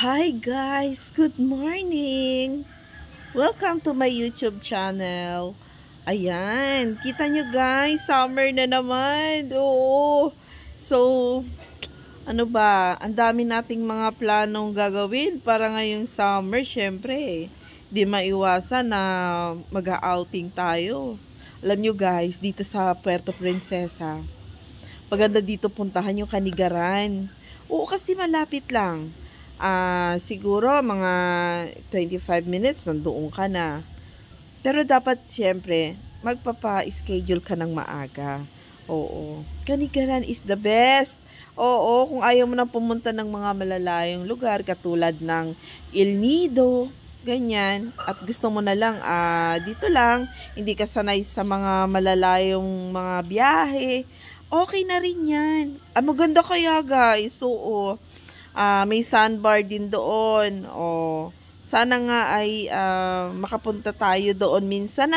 Hi guys, good morning! Welcome to my YouTube channel. Ayan, kita nyo guys, summer na naman. Oo. So, ano ba, ang dami nating mga planong gagawin para ngayong summer, syempre. Di maiwasan na mag-outing tayo. Alam nyo guys, dito sa Puerto Princesa, maganda dito puntahan yung Kanigaran. Oo, kasi malapit lang. Siguro mga 25 minutes nandoon ka na. Pero dapat siyempre magpapa-schedule ka ng maaga. Oo. Kanigaran is the best. Oo, kung ayaw mo na pumunta ng mga malalayong lugar katulad ng El Nido, ganyan, at gusto mo na lang dito lang, hindi ka sanay sa mga malalayong mga biyahe, okay na rin yan. Maganda kaya guys, oo. May sandbar din doon. Sana nga ay makapunta tayo doon minsan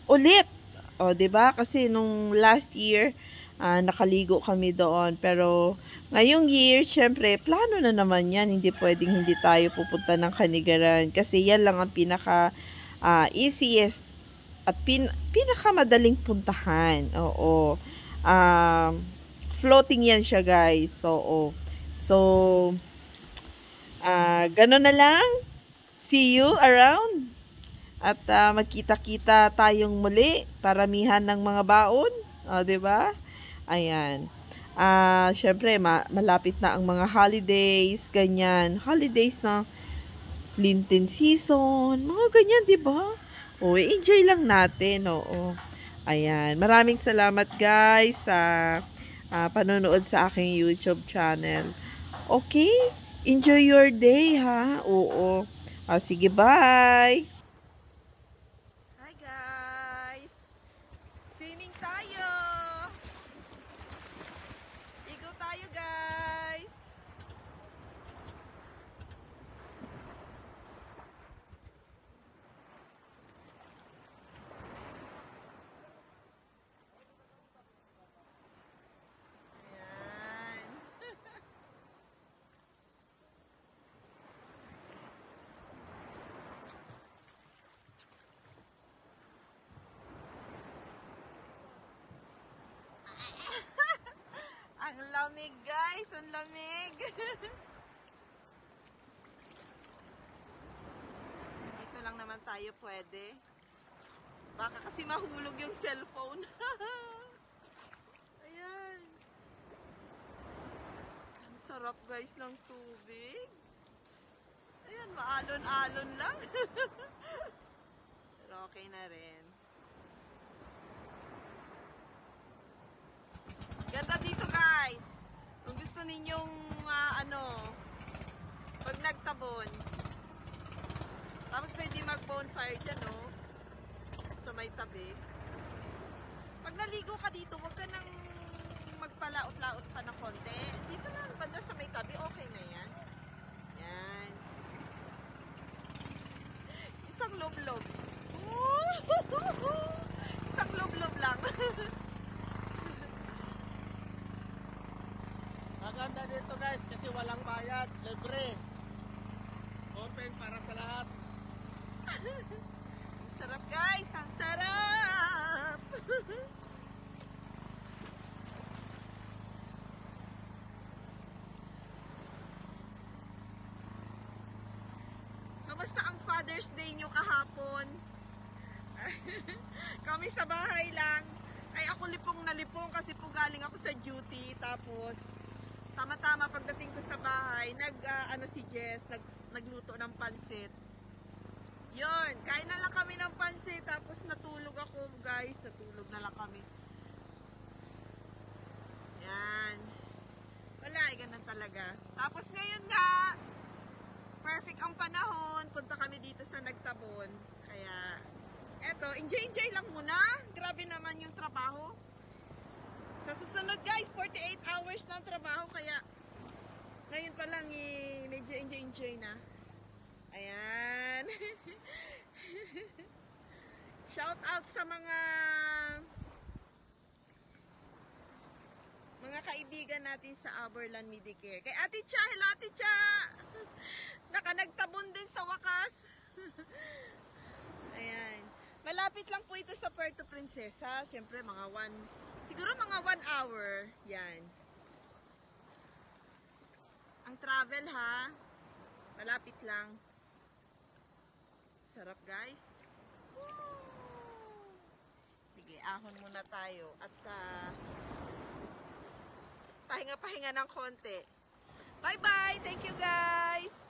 ulit. 'Di ba? Kasi nung last year nakaligo kami doon. Pero ngayong year, syempre, plano na naman 'yan. Hindi pwedeng hindi tayo pupunta ng Kanigaran kasi yan lang ang pinaka easiest at pinakamadaling puntahan. Oo. Floating yan siya guys. So, gano'n na lang. See you around. At magkita-kita tayong muli. Paramihan ng mga baon. O, diba? Ayan. Syempre, malapit na ang mga holidays. Ganyan. Holidays na Lenten season. Mga ganyan, diba? Enjoy lang natin. Oo. Ayan. Maraming salamat guys sa panonood sa aking YouTube channel. Okay? Enjoy your day, ha? Oo. Sige, bye! Hi, guys! Swimming tayo! Igo tayo, guys! Ayan. Ang lamig guys, ang lamig. Dito lang naman tayo pwede. Baka kasi mahulog yung cellphone. Ayan. Ang sarap guys ng tubig. Ayan, maalon-alon lang. Pero okay na rin. Ganda dito guys. Kung gusto ninyong pag nagtabon, tapos pwede mag-bonfire dyan, sa may tabi. Pag naligo ka dito, huwag ka nang magpalaot-laot pa ng konti. Dito lang, banda sa may tabi, okay na yan. Yan. Isang lob-lob. Isang lob-lob lang. Maganda dito guys kasi walang bayad, libre. Open para sa lahat. Ang sarap guys, ang sarap. Kamusta ang Father's Day nyo kahapon? Kami sa bahay lang. Ay ako lipong na lipong kasi po galing ako sa duty. Tapos tama-tama pagdating ko sa bahay, si Jess, nagluto ng pansit. Yun, kain na lang kami ng pansit. Tapos natulog ako guys. Natulog na lang kami. Yan. Wala, ganun talaga. Tapos ngayon nga, perfect ang panahon. Punta kami dito sa Nagtabon. Kaya, eto, enjoy lang muna. Grabe naman yung trabaho. Sa susunod guys, 48 hours ng trabaho. Kaya, ngayon pa lang medyo enjoy na. Ayan. Shout out sa mga kaibigan natin sa Aberlan Medicare. Kay Ate Cha, hello Ate Cha! Nagtabon din sa wakas. Ayan. Malapit lang po ito sa Puerto Princesa. Siyempre, siguro mga 1 hour. Yan. Ang travel ha. Malapit lang. Sarap guys. Woo! Sige, ahon muna tayo. At pahinga-pahinga ng konti. Bye-bye! Thank you guys!